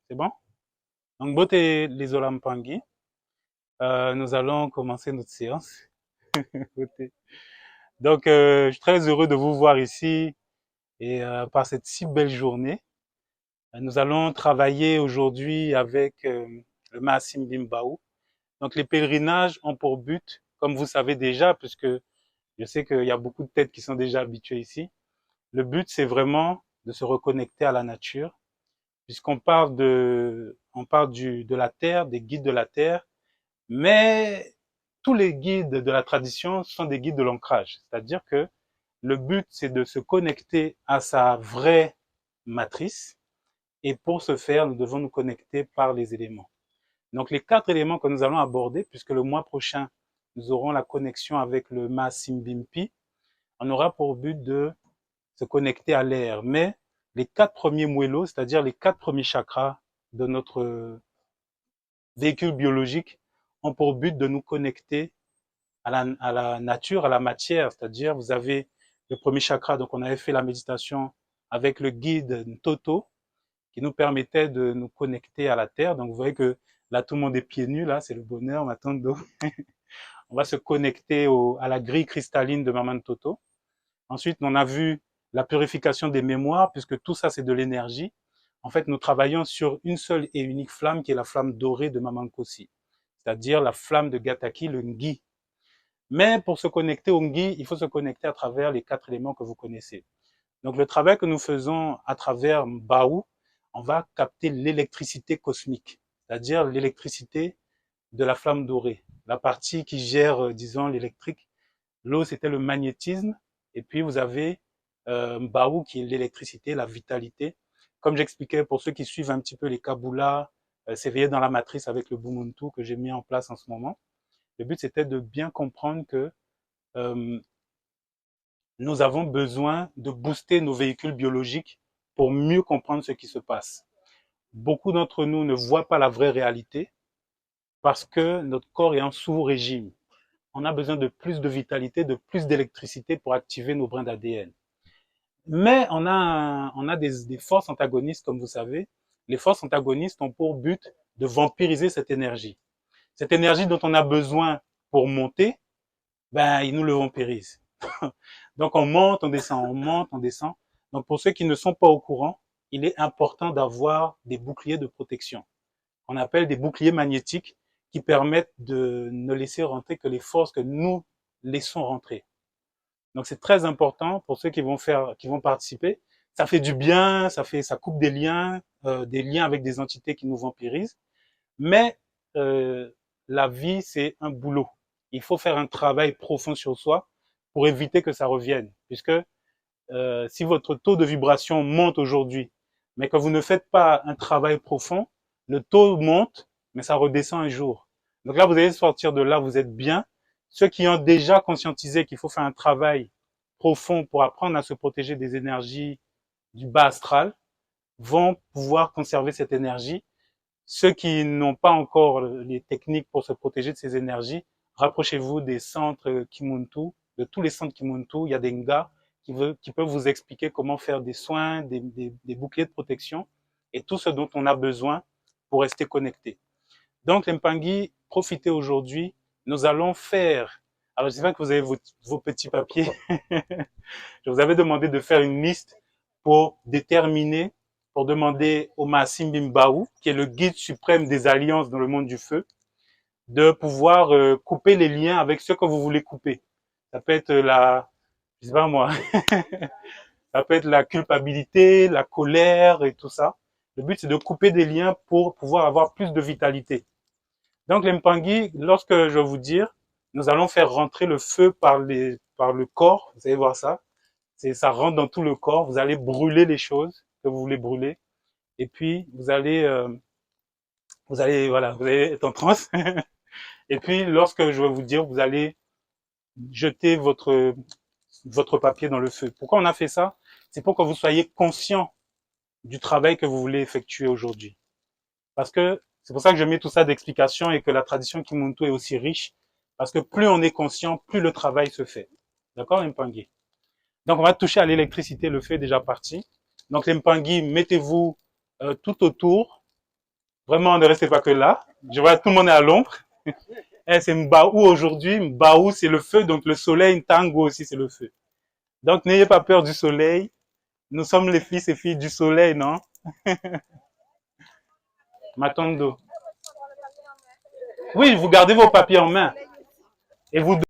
C'est bon? Donc, Bote les Olampangui, nous allons commencer notre séance. Bote. Donc, je suis très heureux de vous voir ici et par cette si belle journée. Nous allons travailler aujourd'hui avec le Maasim Bimbaou. Donc, les pèlerinages ont pour but, comme vous savez déjà, puisque je sais qu'il y a beaucoup de têtes qui sont déjà habituées ici, le but, c'est vraiment de se reconnecter à la nature, puisqu'on parle de la terre, des guides de la terre, mais tous les guides de la tradition sont des guides de l'ancrage. C'est-à-dire que le but, c'est de se connecter à sa vraie matrice. Et pour ce faire, nous devons nous connecter par les éléments. Donc, les 4 éléments que nous allons aborder, puisque le mois prochain, nous aurons la connexion avec le Ma Simbimpi, on aura pour but de se connecter à l'air. Mais les 4 premiers moellos, c'est-à-dire les 4 premiers chakras de notre véhicule biologique, ont pour but de nous connecter à la nature, à la matière. C'est-à-dire, vous avez le premier chakra, donc on avait fait la méditation avec le guide Toto, qui nous permettait de nous connecter à la terre. Donc, vous voyez que là, tout le monde est pieds nus, là, c'est le bonheur maintenant. Donc, on va se connecter à la grille cristalline de Maman Toto. Ensuite, on a vu la purification des mémoires, puisque tout ça, c'est de l'énergie. En fait, nous travaillons sur une seule et unique flamme, qui est la flamme dorée de Maman Kosi, c'est-à-dire la flamme de Gataki, le Ngi. Mais pour se connecter au Ngi, il faut se connecter à travers les 4 éléments que vous connaissez. Donc, le travail que nous faisons à travers Baou, on va capter l'électricité cosmique, c'est-à-dire l'électricité de la flamme dorée, la partie qui gère, disons, l'électrique. L'eau, c'était le magnétisme. Et puis, vous avez Baou, qui est l'électricité, la vitalité. Comme j'expliquais, pour ceux qui suivent un petit peu les Kabbalah, s'éveiller dans la matrice avec le Bumuntu que j'ai mis en place en ce moment. Le but, c'était de bien comprendre que euh, nous avons besoin de booster nos véhicules biologiques pour mieux comprendre ce qui se passe. Beaucoup d'entre nous ne voient pas la vraie réalité parce que notre corps est en sous-régime. On a besoin de plus de vitalité, de plus d'électricité pour activer nos brins d'ADN. Mais on a des forces antagonistes, comme vous savez. Les forces antagonistes ont pour but de vampiriser cette énergie. Cette énergie dont on a besoin pour monter, ben, ils nous le vampirisent. Donc on monte, on descend, on monte, on descend. Donc pour ceux qui ne sont pas au courant, il est important d'avoir des boucliers de protection. On appelle des boucliers magnétiques qui permettent de ne laisser rentrer que les forces que nous laissons rentrer. Donc c'est très important pour ceux qui vont participer. Ça fait du bien, ça coupe des liens avec des entités qui nous vampirisent. Mais euh, la vie, c'est un boulot. Il faut faire un travail profond sur soi pour éviter que ça revienne. Puisque si votre taux de vibration monte aujourd'hui, mais que vous ne faites pas un travail profond, le taux monte, mais ça redescend un jour. Donc là, vous allez sortir de là, vous êtes bien. Ceux qui ont déjà conscientisé qu'il faut faire un travail profond pour apprendre à se protéger des énergies du bas astral vont pouvoir conserver cette énergie. Ceux qui n'ont pas encore les techniques pour se protéger de ces énergies, rapprochez-vous des centres Kimuntu, de tous les centres Kimuntu. Il y a des gars qui peuvent vous expliquer comment faire des soins, des boucliers de protection et tout ce dont on a besoin pour rester connecté. Donc, les Mpangi, profitez aujourd'hui. Nous allons faire. Alors, je sais pas que vous avez vos petits papiers. Je vous avais demandé de faire une liste pour déterminer, pour demander au Maasim Bimbaou, qui est le guide suprême des alliances dans le monde du feu, de pouvoir couper les liens avec ceux que vous voulez couper. Ça peut être je sais pas moi, ça peut être la culpabilité, la colère et tout ça. Le but, c'est de couper des liens pour pouvoir avoir plus de vitalité. Donc, les Mpangi, lorsque je vais vous dire, nous allons faire rentrer le feu par le corps. Vous allez voir ça. Ça rentre dans tout le corps. Vous allez brûler les choses que vous voulez brûler. Et puis, voilà, vous allez être en transe. Et puis, lorsque je vais vous dire, vous allez jeter votre papier dans le feu. Pourquoi on a fait ça? C'est pour que vous soyez conscient du travail que vous voulez effectuer aujourd'hui. Parce que c'est pour ça que je mets tout ça d'explication et que la tradition Kimuntu est aussi riche. Parce que plus on est conscient, plus le travail se fait. D'accord, Mpangui? Donc, on va toucher à l'électricité. Le feu est déjà parti. Donc, les Mpangui, mettez-vous tout autour. Vraiment, ne restez pas que là. Je vois tout le monde est à l'ombre. Eh, c'est Mbaou aujourd'hui. Mbaou, c'est le feu. Donc, le soleil, Ntango aussi, c'est le feu. Donc, n'ayez pas peur du soleil. Nous sommes les fils et filles du soleil, non? Matondo. Oui, vous gardez vos papiers en main. Et vous